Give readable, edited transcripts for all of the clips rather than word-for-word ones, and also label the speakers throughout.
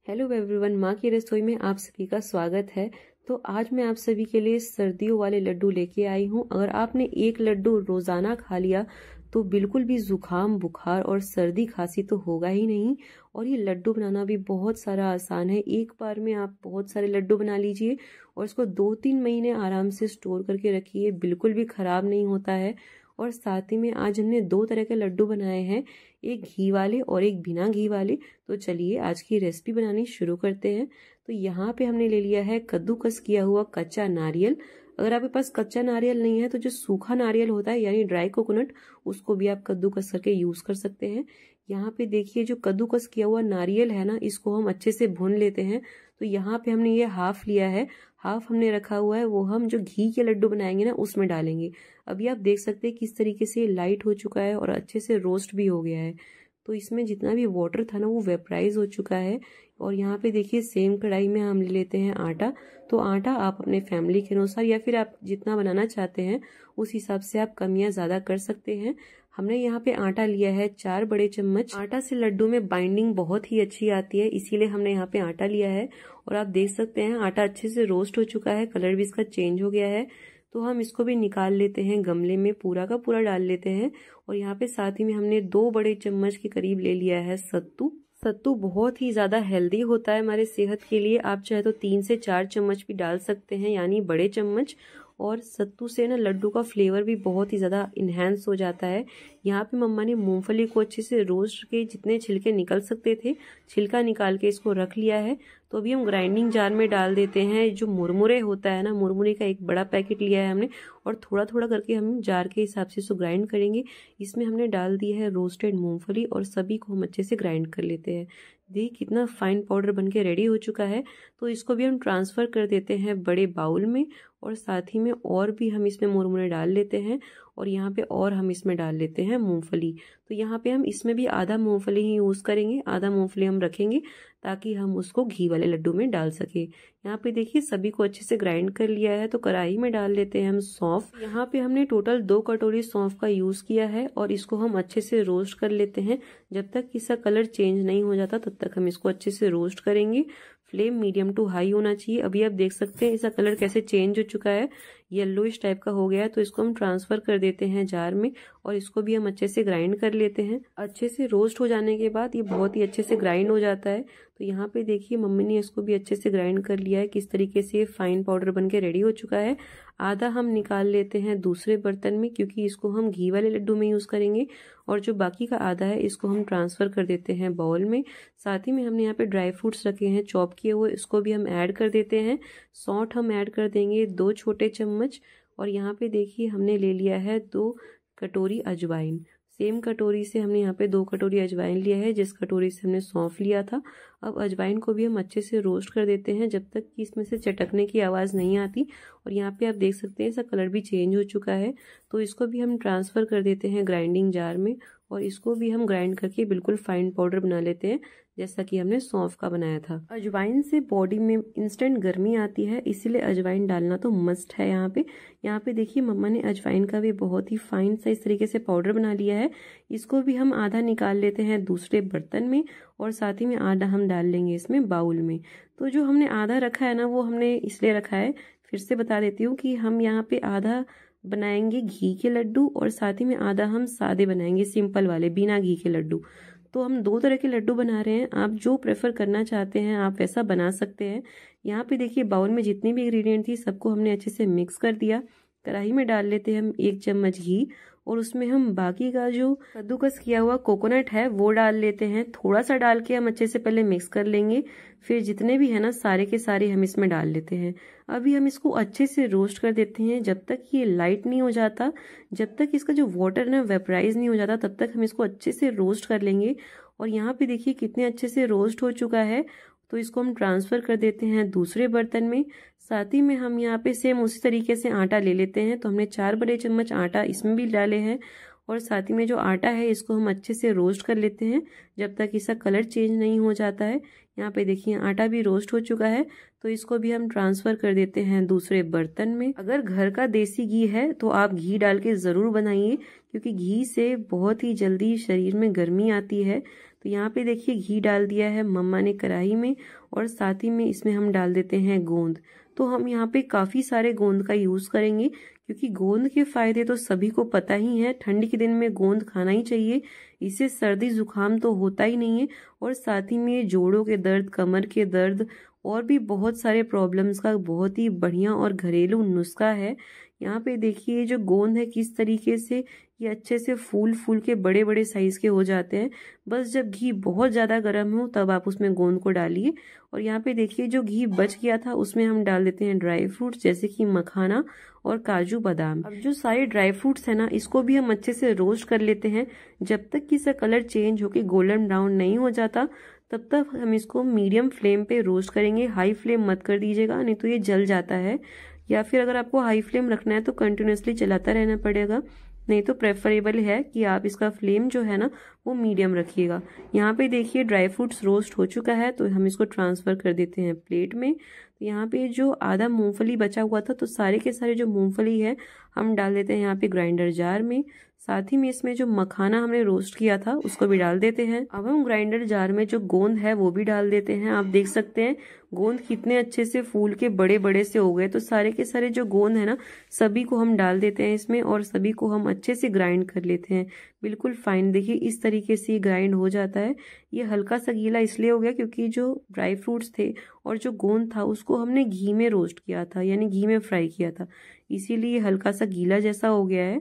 Speaker 1: Hello everyone, माँ की रसोई में आप सभी का स्वागत है। तो आज मैं आप सभी के लिए सर्दियों वाले लड्डू लेके आई हूँ। अगर आपने एक लड्डू रोजाना खा लिया तो बिल्कुल भी जुकाम, बुखार और सर्दी खांसी तो होगा ही नहीं। और ये लड्डू बनाना भी बहुत सारा आसान है। एक बार में आप बहुत सारे लड्डू बना लीजिए और इसको 2-3 महीने आराम से स्टोर करके रखिए, बिल्कुल भी खराब नहीं होता है। और साथ ही में आज हमने 2 तरह के लड्डू बनाए हैं, एक घी वाले और एक बिना घी वाले। तो चलिए आज की रेसिपी बनानी शुरू करते हैं। तो यहाँ पे हमने ले लिया है कद्दूकस किया हुआ कच्चा नारियल। अगर आपके पास कच्चा नारियल नहीं है तो जो सूखा नारियल होता है यानी ड्राई कोकोनट, उसको भी आप कद्दूकस करके यूज कर सकते हैं। यहाँ पे देखिए जो कद्दूकस किया हुआ नारियल है ना, इसको हम अच्छे से भून लेते हैं। तो यहाँ पे हमने ये हाफ लिया है, हाफ हमने रखा हुआ है, वो हम जो घी के लड्डू बनाएंगे ना उसमें डालेंगे। अभी आप देख सकते हैं किस तरीके से लाइट हो चुका है और अच्छे से रोस्ट भी हो गया है। तो इसमें जितना भी वाटर था ना वो वेपराइज हो चुका है। और यहाँ पे देखिए सेम कढ़ाई में हम ले लेते हैं आटा। तो आटा आप अपने फैमिली के अनुसार या फिर आप जितना बनाना चाहते हैं उस हिसाब से आप कम या ज्यादा कर सकते हैं। हमने यहाँ पे आटा लिया है 4 बड़े चम्मच। आटा से लड्डू में बाइंडिंग बहुत ही अच्छी आती है, इसीलिए हमने यहाँ पे आटा लिया है। और आप देख सकते हैं आटा अच्छे से रोस्ट हो चुका है, कलर भी इसका चेंज हो गया है। तो हम इसको भी निकाल लेते हैं, गमले में पूरा का पूरा डाल लेते हैं। और यहाँ पे साथ ही में हमने 2 बड़े चम्मच के करीब ले लिया है सत्तू। सत्तू बहुत ही ज्यादा हेल्दी होता है हमारे सेहत के लिए। आप चाहे तो 3 से 4 चम्मच भी डाल सकते हैं, यानी बड़े चम्मच। और सत्तू से ना लड्डू का फ्लेवर भी बहुत ही ज्यादा इनहेंस हो जाता है। यहाँ पे मम्मा ने मूंगफली को अच्छे से रोस्ट के जितने छिलके निकल सकते थे छिलका निकाल के इसको रख लिया है। तो अभी हम ग्राइंडिंग जार में डाल देते हैं। जो मुरमुरे होता है ना, मुरमुरे का एक बड़ा पैकेट लिया है हमने और थोड़ा थोड़ा करके हम जार के हिसाब से इसको ग्राइंड करेंगे। इसमें हमने डाल दिया है रोस्टेड मूंगफली और सभी को हम अच्छे से ग्राइंड कर लेते हैं। देखिए कितना फाइन पाउडर बनके रेडी हो चुका है। तो इसको भी हम ट्रांसफर कर देते हैं बड़े बाउल में। और साथ ही में और भी हम इसमें मुरमुरे डाल लेते हैं। और यहाँ पे और हम इसमें डाल लेते हैं मूंगफली। तो यहाँ पे हम इसमें भी आधा मूंगफली ही यूज करेंगे, आधा मूंगफली हम रखेंगे ताकि हम उसको घी वाले लड्डू में डाल सके। यहाँ पे देखिए सभी को अच्छे से ग्राइंड कर लिया है। तो कढ़ाई में डाल लेते हैं हम सौंफ। यहाँ पे हमने टोटल 2 कटोरी सौंफ का यूज किया है और इसको हम अच्छे से रोस्ट कर लेते हैं। जब तक इसका कलर चेंज नहीं हो जाता तब तक हम इसको अच्छे से रोस्ट करेंगे। फ्लेम मीडियम टू हाई होना चाहिए। अभी आप देख सकते हैं इसका कलर कैसे चेंज हो चुका है, येलोइश टाइप का हो गया है। तो इसको हम ट्रांसफर कर देते हैं जार में और इसको भी हम अच्छे से ग्राइंड कर लेते हैं। अच्छे से रोस्ट हो जाने के बाद ये बहुत ही अच्छे से ग्राइंड हो जाता है। तो यहाँ पे देखिए मम्मी ने इसको भी अच्छे से ग्राइंड कर लिया है, किस तरीके से ये फाइन पाउडर बनके रेडी हो चुका है। आधा हम निकाल लेते हैं दूसरे बर्तन में क्योंकि इसको हम घी वाले लड्डू में यूज करेंगे। और जो बाकी का आधा है इसको हम ट्रांसफर कर देते हैं बाउल में। साथ ही में हमने यहाँ पे ड्राई फ्रूट्स रखे हैं चॉप किए हुए, इसको भी हम ऐड कर देते हैं। सौंठ हम ऐड कर देंगे 2 छोटे चम्मच। और यहाँ पे देखिए हमने ले लिया है 2 कटोरी अजवाइन। सेम कटोरी से हमने यहाँ पे 2 कटोरी अजवाइन लिया है जिस कटोरी से हमने सौंफ लिया था। अब अजवाइन को भी हम अच्छे से रोस्ट कर देते हैं जब तक कि इसमें से चटकने की आवाज़ नहीं आती। और यहाँ पे आप देख सकते हैं इसका कलर भी चेंज हो चुका है। तो इसको भी हम ट्रांसफ़र कर देते हैं ग्राइंडिंग जार में और इसको भी हम ग्राइंड करके बिल्कुल फाइन पाउडर बना लेते हैं जैसा कि हमने सौंफ का बनाया था। अजवाइन से बॉडी में इंस्टेंट गर्मी आती है, इसीलिए अजवाइन डालना तो मस्ट है। यहाँ पे देखिए मम्मा ने अजवाइन का भी बहुत ही फाइन सा इस तरीके से पाउडर बना लिया है। इसको भी हम आधा निकाल लेते हैं दूसरे बर्तन में और साथ ही में आधा हम डाल लेंगे इसमें बाउल में। तो जो हमने आधा रखा है ना वो हमने इसलिए रखा है, फिर से बता देती हूँ कि हम यहाँ पे आधा बनाएंगे घी के लड्डू और साथ ही में आधा हम सादे बनाएंगे, सिंपल वाले बिना घी के लड्डू। तो हम 2 तरह के लड्डू बना रहे हैं, आप जो प्रेफर करना चाहते हैं आप वैसा बना सकते हैं। यहाँ पे देखिए बाउल में जितनी भी इंग्रेडिएंट थी सबको हमने अच्छे से मिक्स कर दिया। कढ़ाई में डाल लेते हैं हम 1 चम्मच घी और उसमें हम बाकी का जो कद्दूकस किया हुआ कोकोनट है वो डाल लेते हैं। थोड़ा सा डाल के हम अच्छे से पहले मिक्स कर लेंगे, फिर जितने भी है ना सारे के सारे हम इसमें डाल लेते हैं। अभी हम इसको अच्छे से रोस्ट कर देते हैं जब तक ये लाइट नहीं हो जाता, जब तक इसका जो वाटर ना वेपराइज नहीं हो जाता तब तक हम इसको अच्छे से रोस्ट कर लेंगे। और यहाँ पे देखिए कितने अच्छे से रोस्ट हो चुका है। तो इसको हम ट्रांसफर कर देते हैं दूसरे बर्तन में। साथ ही में हम यहाँ पे सेम उसी तरीके से आटा ले लेते हैं। तो हमने 4 बड़े चम्मच आटा इसमें भी डाले हैं और साथ ही में जो आटा है इसको हम अच्छे से रोस्ट कर लेते हैं जब तक इसका कलर चेंज नहीं हो जाता है। यहाँ पे देखिए आटा भी रोस्ट हो चुका है। तो इसको भी हम ट्रांसफर कर देते हैं दूसरे बर्तन में। अगर घर का देसी घी है तो आप घी डाल के जरूर बनाइए क्योंकि घी से बहुत ही जल्दी शरीर में गर्मी आती है। तो यहाँ पे देखिए घी डाल दिया है मम्मा ने कढ़ाई में, और साथ ही में इसमें हम डाल देते हैं गोंद। तो हम यहाँ पे काफ़ी सारे गोंद का यूज़ करेंगे, क्योंकि गोंद के फायदे तो सभी को पता ही है। ठंड के दिन में गोंद खाना ही चाहिए, इससे सर्दी जुकाम तो होता ही नहीं है, और साथ ही में जोड़ों के दर्द, कमर के दर्द और भी बहुत सारे प्रॉब्लम्स का बहुत ही बढ़िया और घरेलू नुस्खा है। यहाँ पे देखिए जो गोंद है किस तरीके से ये अच्छे से फूल फूल के बड़े बड़े साइज के हो जाते हैं। बस जब घी बहुत ज़्यादा गर्म हो तब आप उसमें गोंद को डालिए। और यहाँ पे देखिए जो घी बच गया था उसमें हम डाल देते हैं ड्राई फ्रूट्स, जैसे कि मखाना और काजू बादाम। अब जो सारे ड्राई फ्रूट्स है ना, इसको भी हम अच्छे से रोस्ट कर लेते हैं। जब तक कि इसका कलर चेंज होकर गोल्डन ब्राउन नहीं हो जाता तब तक हम इसको मीडियम फ्लेम पे रोस्ट करेंगे। हाई फ्लेम मत कर दीजिएगा, नहीं तो ये जल जाता है। या फिर अगर आपको हाई फ्लेम रखना है तो कंटिन्यूसली चलाता रहना पड़ेगा, नहीं तो प्रेफरेबल है कि आप इसका फ्लेम जो है ना वो मीडियम रखिएगा। यहाँ पे देखिए ड्राई फ्रूट्स रोस्ट हो चुका है, तो हम इसको ट्रांसफ़र कर देते हैं प्लेट में। तो यहाँ पे जो आधा मूंगफली बचा हुआ था, तो सारे के सारे जो मूंगफली है हम डाल देते हैं यहाँ पे ग्राइंडर जार में। साथ ही में इसमें जो मखाना हमने रोस्ट किया था उसको भी डाल देते हैं। अब हम ग्राइंडर जार में जो गोंद है वो भी डाल देते हैं। आप देख सकते हैं गोंद कितने अच्छे से फूल के बड़े बड़े से हो गए। तो सारे के सारे जो गोंद है ना सभी को हम डाल देते हैं इसमें, और सभी को हम अच्छे से ग्राइंड कर लेते हैं। बिल्कुल फाइन, देखिए इस तरीके से ग्राइंड हो जाता है। ये हल्का सा गीला इसलिए हो गया क्योंकि जो ड्राई फ्रूट्स थे और जो गोंद था उसको हमने घी में रोस्ट किया था, यानी घी में फ्राई किया था, इसीलिए हल्का सा गीला जैसा हो गया है।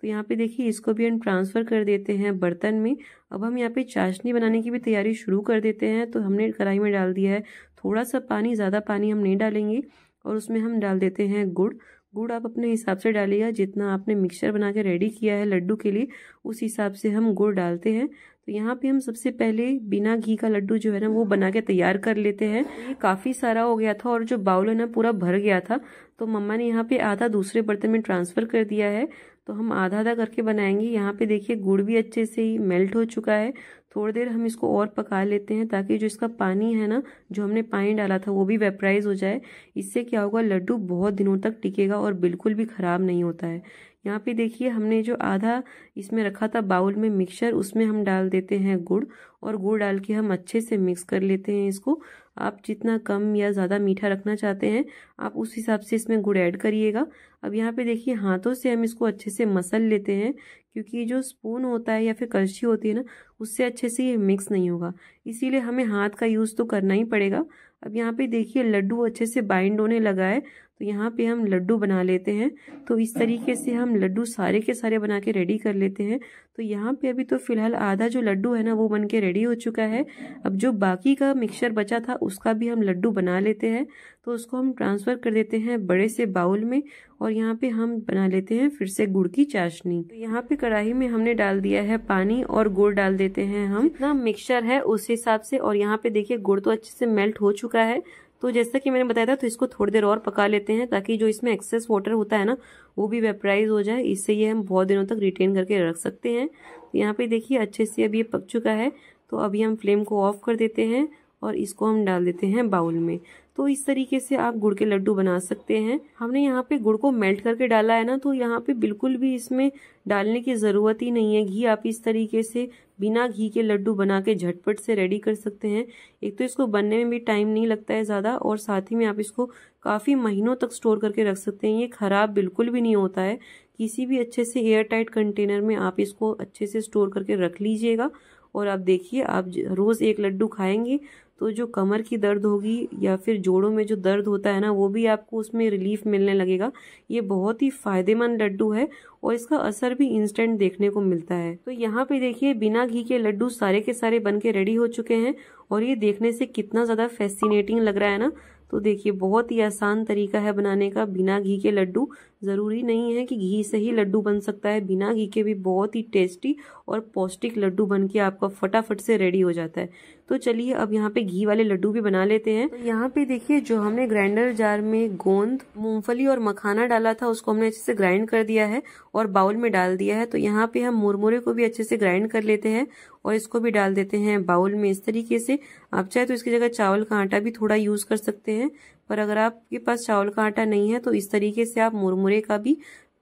Speaker 1: तो यहाँ पे देखिए इसको भी हम ट्रांसफ़र कर देते हैं बर्तन में। अब हम यहाँ पे चाशनी बनाने की भी तैयारी शुरू कर देते हैं। तो हमने कढ़ाई में डाल दिया है थोड़ा सा पानी, ज़्यादा पानी हम नहीं डालेंगे, और उसमें हम डाल देते हैं गुड़। गुड़ आप अपने हिसाब से डालिएगा, जितना आपने मिक्सचर बना के रेडी किया है लड्डू के लिए उस हिसाब से हम गुड़ डालते हैं। तो यहाँ पे हम सबसे पहले बिना घी का लड्डू जो है ना वो बना के तैयार कर लेते हैं। ये काफ़ी सारा हो गया था और जो बाउल है ना पूरा भर गया था, तो मम्मा ने यहाँ पे आधा दूसरे बर्तन में ट्रांसफ़र कर दिया है। तो हम आधा आधा करके बनाएंगे। यहाँ पे देखिए गुड़ भी अच्छे से ही मेल्ट हो चुका है। थोड़ी देर हम इसको और पका लेते हैं ताकि जो इसका पानी है ना, जो हमने पानी डाला था वो भी वेपराइज हो जाए। इससे क्या होगा, लड्डू बहुत दिनों तक टिकेगा और बिल्कुल भी ख़राब नहीं होता है। यहाँ पे देखिए हमने जो आधा इसमें रखा था बाउल में मिक्सचर, उसमें हम डाल देते हैं गुड़, और गुड़ डाल के हम अच्छे से मिक्स कर लेते हैं इसको। आप जितना कम या ज़्यादा मीठा रखना चाहते हैं आप उस हिसाब से इसमें गुड़ ऐड करिएगा। अब यहाँ पे देखिए हाथों से हम इसको अच्छे से मसल लेते हैं, क्योंकि जो स्पून होता है या फिर कलछी होती है ना उससे अच्छे से ये मिक्स नहीं होगा, इसीलिए हमें हाथ का यूज़ तो करना ही पड़ेगा। अब यहाँ पे देखिए लड्डू अच्छे से बाइंड होने लगा है, तो यहाँ पे हम लड्डू बना लेते हैं। तो इस तरीके से हम लड्डू सारे के सारे बना के रेडी कर लेते हैं। तो यहाँ पे अभी तो फिलहाल आधा जो लड्डू है ना वो बन के रेडी हो चुका है। अब जो बाकी का मिक्सचर बचा था उसका भी हम लड्डू बना लेते हैं। तो उसको हम ट्रांसफ़र कर देते हैं बड़े से बाउल में, और यहाँ पे हम बना लेते हैं फिर से गुड़ की चाशनी। तो यहाँ पे कढ़ाई में हमने डाल दिया है पानी और गुड़ डाल देते हैं हम, जितना मिक्सचर है उस हिसाब से। और यहाँ पे देखिए गुड़ तो अच्छे से मेल्ट हो चुका है। तो जैसा कि मैंने बताया था, तो इसको थोड़ी देर और पका लेते हैं ताकि जो इसमें एक्सेस वाटर होता है ना वो भी वेपराइज हो जाए। इससे ये हम बहुत दिनों तक रिटेन करके रख सकते हैं। तो यहाँ पे देखिए अच्छे से अब ये पक चुका है। तो अभी हम फ्लेम को ऑफ कर देते हैं और इसको हम डाल देते हैं बाउल में। तो इस तरीके से आप गुड़ के लड्डू बना सकते हैं। हमने यहाँ पे गुड़ को मेल्ट करके डाला है ना, तो यहाँ पे बिल्कुल भी इसमें डालने की ज़रूरत ही नहीं है घी। आप इस तरीके से बिना घी के लड्डू बना के झटपट से रेडी कर सकते हैं। एक तो इसको बनने में भी टाइम नहीं लगता है ज़्यादा, और साथ ही में आप इसको काफ़ी महीनों तक स्टोर करके रख सकते हैं। ये ख़राब बिल्कुल भी नहीं होता है। किसी भी अच्छे से एयर टाइट कंटेनर में आप इसको अच्छे से स्टोर करके रख लीजिएगा। और आप देखिए, आप रोज़ एक लड्डू खाएंगे तो जो कमर की दर्द होगी या फिर जोड़ों में जो दर्द होता है ना वो भी आपको उसमें रिलीफ मिलने लगेगा। ये बहुत ही फायदेमंद लड्डू है और इसका असर भी इंस्टेंट देखने को मिलता है। तो यहाँ पे देखिए बिना घी के लड्डू सारे के सारे बन के रेडी हो चुके हैं, और ये देखने से कितना ज़्यादा फैसिनेटिंग लग रहा है ना। तो देखिए बहुत ही आसान तरीका है बनाने का बिना घी के लड्डू। ज़रूरी नहीं है कि घी से ही लड्डू बन सकता है, बिना घी के भी बहुत ही टेस्टी और पौष्टिक लड्डू बन के आपका फटाफट से रेडी हो जाता है। तो चलिए अब यहाँ पे घी वाले लड्डू भी बना लेते हैं। तो यहाँ पे देखिए जो हमने ग्राइंडर जार में गोंद, मूंगफली और मखाना डाला था उसको हमने अच्छे से ग्राइंड कर दिया है और बाउल में डाल दिया है। तो यहाँ पे हम मुरमुरे को भी अच्छे से ग्राइंड कर लेते हैं और इसको भी डाल देते हैं बाउल में इस तरीके से। आप चाहे तो इसकी जगह चावल का आटा भी थोड़ा यूज कर सकते हैं, पर अगर आपके पास चावल का आटा नहीं है तो इस तरीके से आप मुरमुरे का भी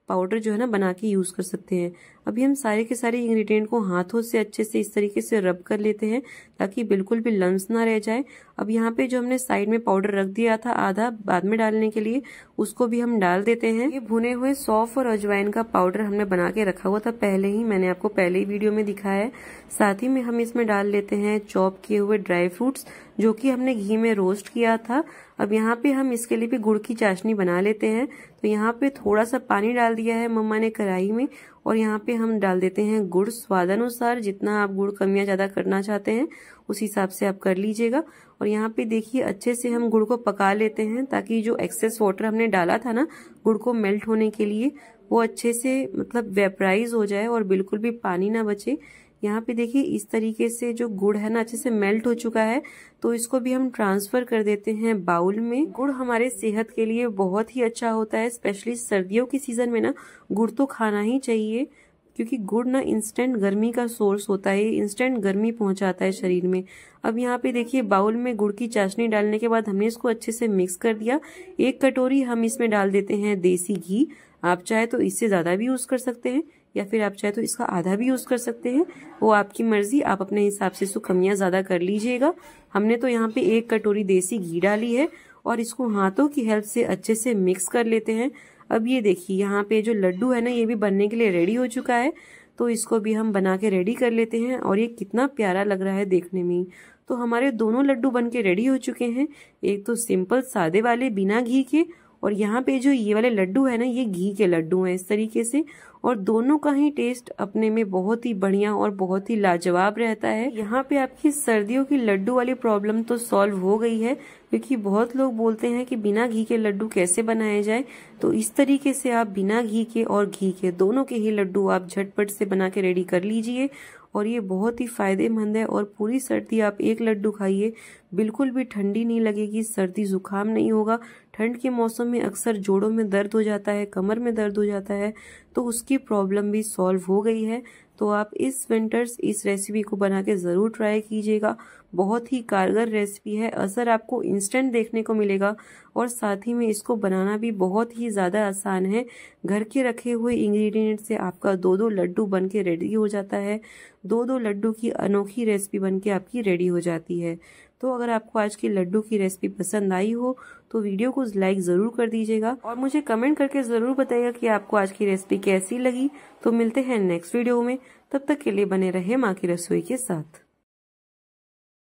Speaker 1: पाउडर जो है ना बना के यूज कर सकते हैं। अभी हम सारे के सारे इंग्रेडिएंट को हाथों से अच्छे से इस तरीके से रब कर लेते हैं ताकि बिल्कुल भी लम्स ना रह जाए। अब यहाँ पे जो हमने साइड में पाउडर रख दिया था आधा बाद में डालने के लिए, उसको भी हम डाल देते हैं। ये भुने हुए सौंफ और अजवाइन का पाउडर हमने बना के रखा हुआ था पहले ही, मैंने आपको पहले ही वीडियो में दिखाया है। साथ ही में हम इसमें डाल लेते हैं चॉप किए हुए ड्राई फ्रूट्स जो कि हमने घी में रोस्ट किया था। अब यहाँ पे हम इसके लिए भी गुड़ की चाशनी बना लेते हैं। तो यहाँ पे थोड़ा सा पानी डाल दिया है मम्मा ने कढ़ाई में, और यहाँ पे हम डाल देते हैं गुड़ स्वादानुसार। जितना आप गुड़ कम या ज्यादा करना चाहते हैं उस हिसाब से आप कर लीजिएगा। और यहाँ पे देखिए अच्छे से हम गुड़ को पका लेते हैं ताकि जो एक्सेस वाटर हमने डाला था ना गुड़ को मेल्ट होने के लिए, वो अच्छे से मतलब वेपराइज हो जाए और बिल्कुल भी पानी ना बचे। यहाँ पे देखिए इस तरीके से जो गुड़ है ना अच्छे से मेल्ट हो चुका है, तो इसको भी हम ट्रांसफर कर देते हैं बाउल में। गुड़ हमारे सेहत के लिए बहुत ही अच्छा होता है, स्पेशली सर्दियों की सीजन में ना गुड़ तो खाना ही चाहिए, क्योंकि गुड़ ना इंस्टेंट गर्मी का सोर्स होता है, इंस्टेंट गर्मी पहुंचाता है शरीर में। अब यहाँ पे देखिए बाउल में गुड़ की चाशनी डालने के बाद हमने इसको अच्छे से मिक्स कर दिया। 1 कटोरी हम इसमें डाल देते हैं देसी घी। आप चाहे तो इससे ज्यादा भी यूज कर सकते हैं या फिर आप चाहे तो इसका आधा भी यूज कर सकते हैं, वो आपकी मर्जी, आप अपने हिसाब से इसको कमियां ज्यादा कर लीजिएगा। हमने तो यहाँ पे 1 कटोरी देसी घी डाली है और इसको हाथों की हेल्प से अच्छे से मिक्स कर लेते हैं। अब ये देखिए यहाँ पे जो लड्डू है ना ये भी बनने के लिए रेडी हो चुका है, तो इसको भी हम बना के रेडी कर लेते हैं। और ये कितना प्यारा लग रहा है देखने में। तो हमारे दोनों लड्डू बन के रेडी हो चुके हैं, एक तो सिंपल सादे वाले बिना घी के, और यहाँ पे जो ये वाले लड्डू है ना ये घी के लड्डू हैं इस तरीके से। और दोनों का ही टेस्ट अपने में बहुत ही बढ़िया और बहुत ही लाजवाब रहता है। यहाँ पे आपकी सर्दियों की लड्डू वाली प्रॉब्लम तो सॉल्व हो गई है, क्योंकि बहुत लोग बोलते हैं कि बिना घी के लड्डू कैसे बनाए जाए। तो इस तरीके से आप बिना घी के और घी के दोनों के ही लड्डू आप झटपट से बना के रेडी कर लीजिए। और ये बहुत ही फायदेमंद है, और पूरी सर्दी आप 1 लड्डू खाइए, बिल्कुल भी ठंडी नहीं लगेगी, सर्दी जुकाम नहीं होगा। ठंड के मौसम में अक्सर जोड़ों में दर्द हो जाता है, कमर में दर्द हो जाता है, तो उसकी प्रॉब्लम भी सॉल्व हो गई है। तो आप इस विंटर्स इस रेसिपी को बना के जरूर ट्राई कीजिएगा। बहुत ही कारगर रेसिपी है, असर आपको इंस्टेंट देखने को मिलेगा, और साथ ही में इसको बनाना भी बहुत ही ज्यादा आसान है। घर के रखे हुए इंग्रेडिएंट से आपका 2-2 लड्डू बन के रेडी हो जाता है। 2-2 लड्डू की अनोखी रेसिपी बन के आपकी रेडी हो जाती है। तो अगर आपको आज की लड्डू की रेसिपी पसंद आई हो तो वीडियो को लाइक जरूर कर दीजिएगा, और मुझे कमेंट करके जरूर बताइएगा कि आपको आज की रेसिपी कैसी लगी। तो मिलते हैं नेक्स्ट वीडियो में, तब तक के लिए बने रहे माँ की रसोई के साथ।